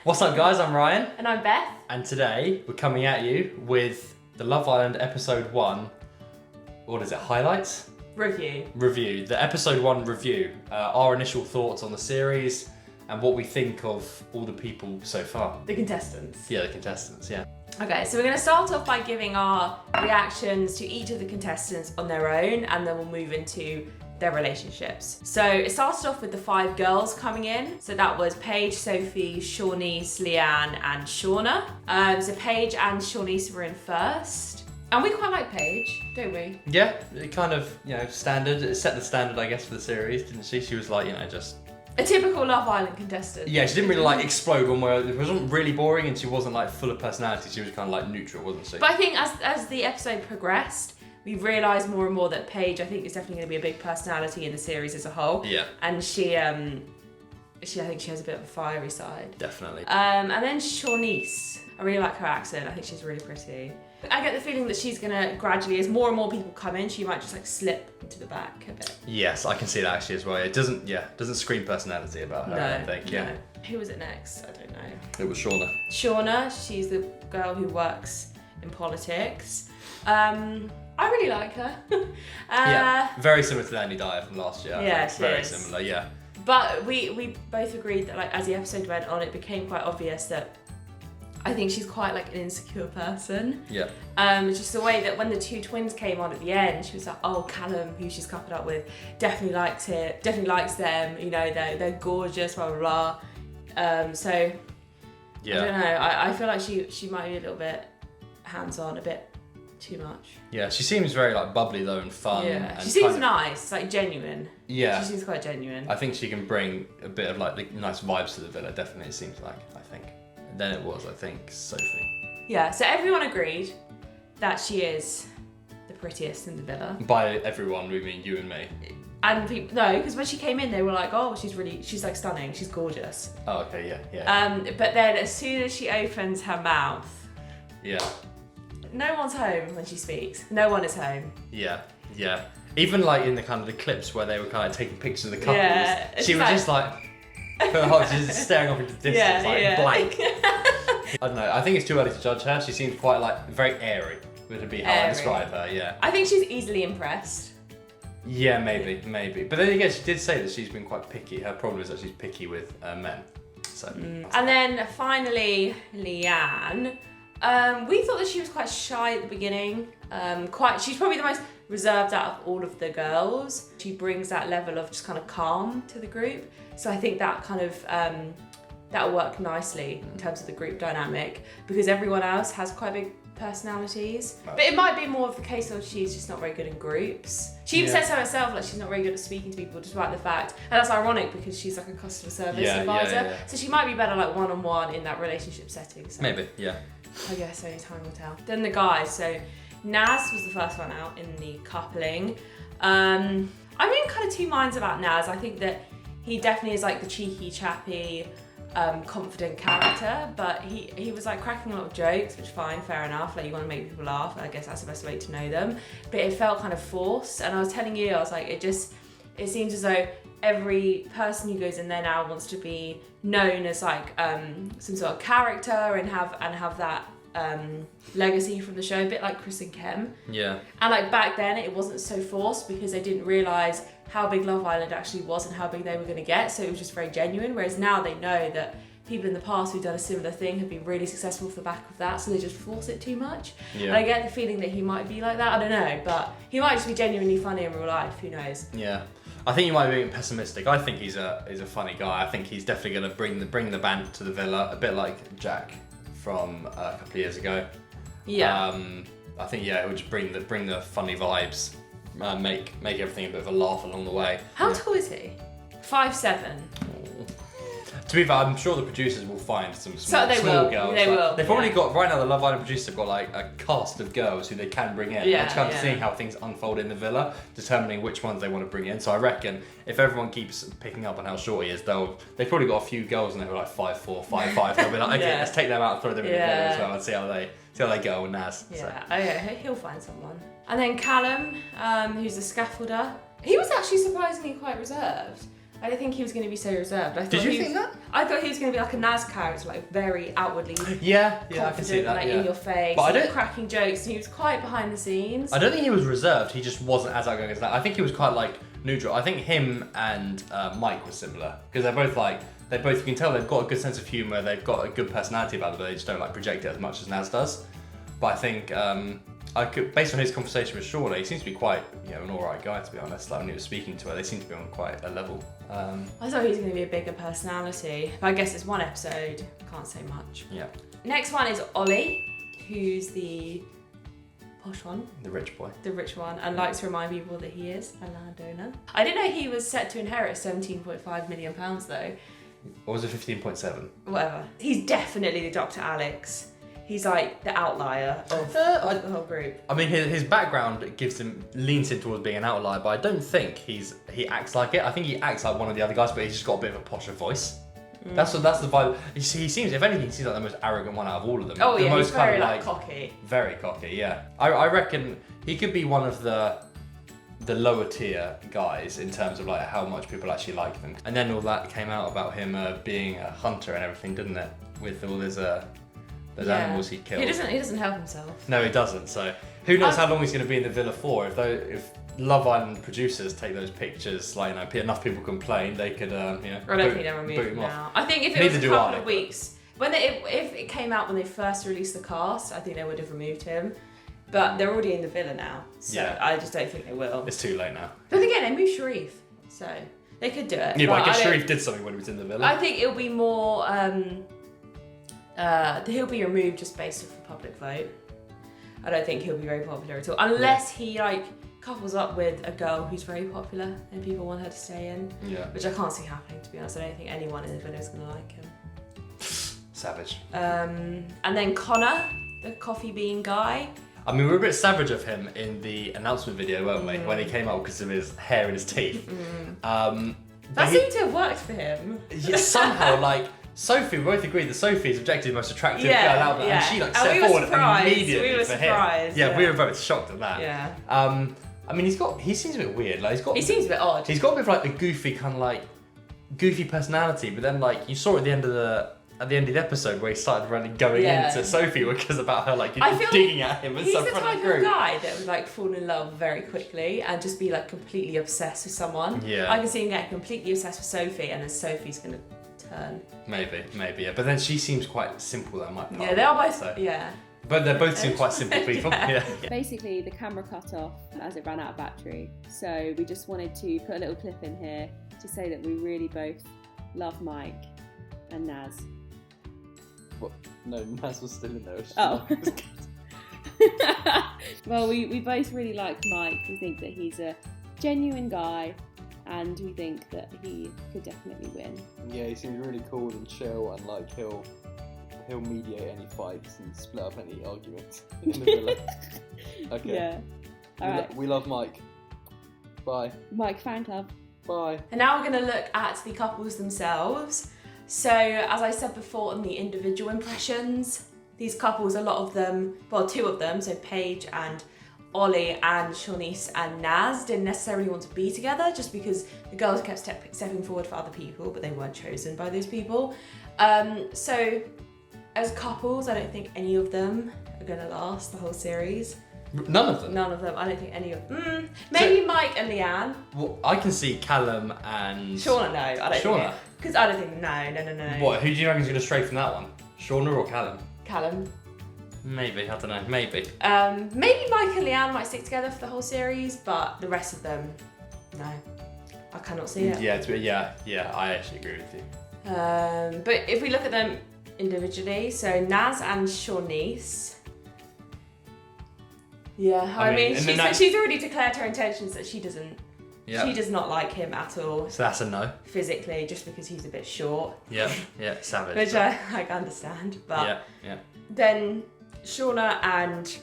What's up guys, I'm Ryan. And I'm Beth. And today we're coming at you with the Love Island episode 1, what is it, highlights? Review, the episode 1 review. Our initial thoughts on the series and what we think of all the people so far. The contestants. Yeah, the contestants, yeah. Okay, so we're going to start off by giving our reactions to each of the contestants on their own, and then we'll move into their relationships. So it started off with the 5 girls coming in. So that was Paige, Sophie, Shawnice, Leanne, and Shauna. So Paige and Shawnice were in first. And we quite like Paige, don't we? Yeah, it kind of, standard. It set the standard, I guess, for the series, didn't she? She was like, just... a typical Love Island contestant. Yeah, she didn't really explode one way. It wasn't really boring and she wasn't full of personality. She was kind of neutral, wasn't she? But I think as the episode progressed, we realised more and more that Paige, I think, is definitely going to be a big personality in the series as a whole. Yeah. And she I think she has a bit of a fiery side. Definitely. And then Shawnice. I really like her accent. I think she's really pretty. I get the feeling that she's gonna gradually, as more and more people come in, she might just slip into the back a bit. Yes, I can see that actually as well. It doesn't scream personality about her, I don't think. Yeah. No. Who was it next? I don't know. It was Shauna. Shauna, she's the girl who works in politics. I really like her. Yeah, very similar to Andy Dyer from last year. Yeah, very similar. Yeah. But we both agreed that as the episode went on, it became quite obvious that I think she's quite an insecure person. Yeah. Just the way that when the 2 twins came on at the end, she was like, "Oh, Callum, who she's coupled up with, definitely likes it. Definitely likes them. They're gorgeous. Blah blah blah." So yeah. I don't know. I feel like she might be a little bit hands-on, a bit too much. Yeah, she seems very bubbly though and fun. Yeah, and she seems nice, genuine. Yeah. She seems quite genuine. I think she can bring a bit of the nice vibes to the villa. Definitely, it seems I think. And then it was, I think, Sophie. Yeah. So everyone agreed that she is the prettiest in the villa. By everyone, we mean you and me. And people, no, because when she came in, they were like, "Oh, she's stunning. She's gorgeous." Oh, okay, yeah. But then as soon as she opens her mouth, yeah. No one's home when she speaks. No one is home. Yeah. Even in the the clips where they were taking pictures of the couples, she was just she's just staring off into the distance, blank. I don't know. I think it's too early to judge her. She seems quite very airy, would be how I describe her. Yeah. I think she's easily impressed. Yeah, maybe. But then again, she did say that she's been quite picky. Her problem is that she's picky with men. So. And then finally, Leanne. We thought that she was quite shy at the beginning. She's probably the most reserved out of all of the girls. She brings that level of just calm to the group. So I think that that'll work nicely in terms of the group dynamic, because everyone else has quite big personalities. But it might be more of the case of she's just not very good in groups. She even says so herself, she's not very good at speaking to people, despite the fact, and that's ironic because she's a customer service advisor. Yeah. So she might be better one-on-one in that relationship setting. So. Maybe, yeah. I guess only time will tell. Then the guys, so Naz was the first one out in the coupling. I'm in 2 minds about Naz. I think that he definitely is the cheeky, chappy, confident character, but he was cracking a lot of jokes, which fine, fair enough. You want to make people laugh, I guess that's the best way to know them. But it felt kind of forced, and I was telling you, I was it seems as though every person who goes in there now wants to be known as some sort of character and have that legacy from the show, a bit like Chris and Kem. Yeah. And back then it wasn't so forced because they didn't realise how big Love Island actually was and how big they were going to get, so it was just very genuine, whereas now they know that people in the past who've done a similar thing have been really successful off the back of that, so they just force it too much. Yeah. And I get the feeling that he might be like that, I don't know, but he might just be genuinely funny in real life, who knows. Yeah. I think you might be being pessimistic. I think he's a funny guy. I think he's definitely going to bring the band to the villa, a bit like Jack from a couple of years ago. Yeah. I think it would just bring the funny vibes, make everything a bit of a laugh along the way. How tall is he? 5'7". To be fair, I'm sure the producers will find some small girls. They will. They've probably got, right now the Love Island producers have got a cast of girls who they can bring in. They're kind of seeing how things unfold in the villa, determining which ones they want to bring in. So I reckon if everyone keeps picking up on how short he is, they've probably got a few girls and they were 5'4", 5'5". They'll be like, okay, let's take them out and throw them in the villa as well and see how they go with Naz. Yeah, so. Okay, he'll find someone. And then Callum, who's the scaffolder. He was actually surprisingly quite reserved. I don't think he was going to be so reserved. Did you think that? I thought he was going to be like a Naz character, like very outwardly yeah, I can see that. Like in your face, but I don't cracking jokes. And he was quite behind the scenes. I don't think he was reserved. He just wasn't as outgoing as that. I think he was quite like neutral. I think him and Mike were similar because they're both like you can tell they've got a good sense of humour. They've got a good personality about them, but they just don't like project it as much as Naz does. But I think based on his conversation with Shauna, he seems to be quite, an alright guy, to be honest. Like when he was speaking to her, they seem to be on quite a level. I thought he was going to be a bigger personality, but I guess it's one episode, can't say much. Yeah. Next one is Ollie, who's the posh one. The rich boy. The rich one, and likes to remind people that he is a landowner. I didn't know he was set to inherit £17.5 million though. Or was it 15.7? Whatever. He's definitely the Dr. Alex. He's like the outlier of the whole group. I mean, his background leans him towards being an outlier, but I don't think he acts like it. I think he acts like one of the other guys, but he's just got a bit of a posher voice. That's the vibe. He seems, if anything, he seems like the most arrogant one out of all of them. Oh yeah, most he's very like cocky. Very cocky, yeah. I reckon he could be one of the lower tier guys in terms of like how much people actually like them. And then all that came out about him being a hunter and everything, didn't it? With all his those animals he killed. He doesn't help himself. No, he doesn't. So who knows how long he's going to be in the villa for? If Love Island producers take those pictures, like enough people complain, they could I don't think they'll remove him now. I think if it was a couple of weeks, if it came out when they first released the cast, I think they would have removed him. But they're already in the villa now, so I just don't think they will. It's too late now. But again, they moved Sharif, so they could do it. Yeah, but I guess Sharif did something when he was in the villa. I think it'll be more. He'll be removed just based off a public vote. I don't think he'll be very popular at all, unless he couples up with a girl who's very popular and people want her to stay in. Yeah. Which I can't see happening, to be honest. I don't think anyone in the villa is gonna like him. Savage. And then Connor, the coffee bean guy. I mean, we were a bit savage of him in the announcement video, weren't we? When he came up because of his hair and his teeth. That seemed to have worked for him. Yeah, somehow, Sophie, we both agreed that Sophie is objectively the most attractive girl out there, and she set forward immediately we were for surprised, him. Yeah, we were both shocked at that. Yeah. I mean, he seems a bit weird. He seems a bit odd. He's got a bit of a goofy kind of goofy personality, but then you saw at the end of the episode where he started running going into Sophie because about her digging at him and stuff. He's the type of guy that would fall in love very quickly and just be completely obsessed with someone. Yeah. I can see him getting completely obsessed with Sophie, and then Sophie's gonna turn. Maybe, yeah. But then she seems quite simple. That might. Yeah, they are both. Yeah. But they both seem quite simple people. Yeah. Basically, the camera cut off as it ran out of battery, so we just wanted to put a little clip in here to say that we really both love Mike and Naz. What? No, Naz was still in there. Oh. Well, we both really like Mike. We think that he's a genuine guy, and we think that he could definitely win. Yeah, he seems really cool and chill, and he'll mediate any fights and split up any arguments in the villa. Okay. Yeah. All right. We love Mike. Bye. Mike fan club. Bye. And now we're going to look at the couples themselves. So, as I said before in the individual impressions, these couples, a lot of them, well, two of them, so Paige and Ollie and Shawnice and Naz didn't necessarily want to be together just because the girls kept stepping forward for other people, but they weren't chosen by those people. So, as couples, I don't think any of them are going to last the whole series. None of them? None of them. I don't think any of them. Maybe Mike and Leanne. Well, I can see Callum and... Shauna, no. I don't think. Because I don't think... No. What? Who do you reckon is going to stray from that one? Shauna or Callum? Callum. Maybe. I don't know. Maybe. Maybe Mike and Leanne might stick together for the whole series, but the rest of them, no. I cannot see it. Yeah. I actually agree with you. But if we look at them individually, so Naz and Shawnice... Yeah, I mean she's already declared her intentions that she doesn't. Yep. She does not like him at all. So that's a no. Physically, just because he's a bit short. Yeah, savage. Which I understand, but yeah. Then Shauna and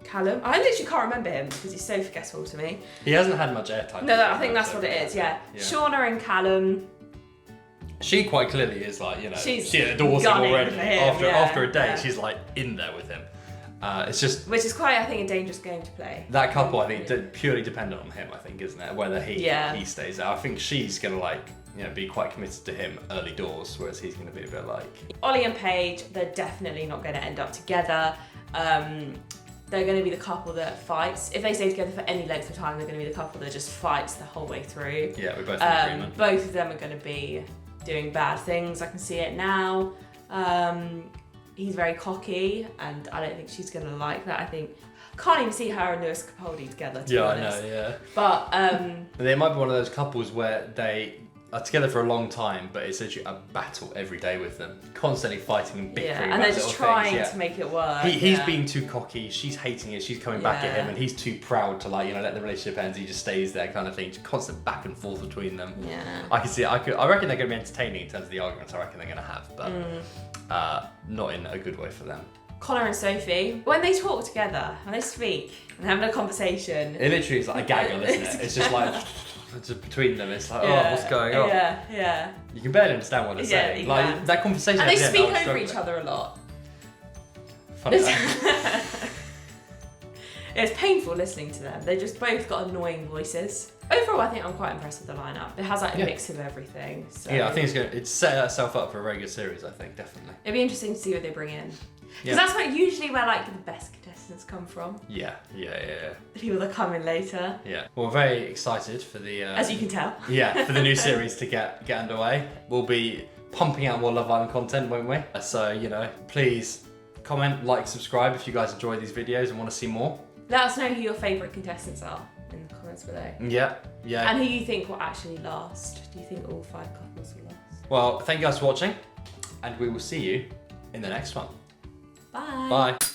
Callum. I literally can't remember him because he's so forgetful to me. He hasn't had much airtime. No, I think that's what it is. Yeah. Shauna and Callum. She quite clearly is she adores him already. After a day, she's in there with him. It's just which is quite, I think, a dangerous game to play. that couple. I think purely dependent on him. I think, isn't it? Whether he stays out. I think she's gonna be quite committed to him early doors, whereas he's gonna be a bit like Ollie and Paige. They're definitely not going to end up together. They're going to be the couple that fights. If they stay together for any length of time, they're going to be the couple that just fights the whole way through. Yeah, we're both in agreement. Both of them are going to be doing bad things. I can see it now. He's very cocky, and I don't think she's going to like that. I can't even see her and Lewis Capaldi together, to be honest. I know, yeah. But they might be one of those couples where they are together for a long time, but it's literally a battle every day with them, constantly fighting and bickering. and about they're just little trying things. to make it work. He's being too cocky, she's hating it, she's coming back at him, and he's too proud to let the relationship end. He just stays there, kind of thing. Just constant back and forth between them. Yeah. I can see it. I reckon they're going to be entertaining in terms of the arguments. I reckon they're going to have, but not in a good way for them. Connor and Sophie, when they talk together, when they speak and having a conversation, It literally is like a gaggle, isn't it? It's just like. Just between them, it's like, oh, what's going on? Yeah. You can barely understand what they're saying. Can. That conversation. And they at the speak end, I was over each struggling. other a lot. Funny. It's painful listening to them. They just both got annoying voices. Overall, I think I'm quite impressed with the lineup. It has like a mix of everything. So. Yeah, I think it's set itself up for a very good series. I think definitely. It'd be interesting to see what they bring in. Because that's usually where like the best contestants come from. Yeah. The people that come in later. Yeah. Well, we're very excited for the. As you can tell. Yeah, for the new series to get underway. We'll be pumping out more Love Island content, won't we? So please comment, like, subscribe if you guys enjoy these videos and want to see more. Let us know who your favourite contestants are in the comments below. Yeah. And who you think will actually last. Do you think all 5 couples will last? Well, thank you guys for watching, and we will see you in the next one. Bye. Bye.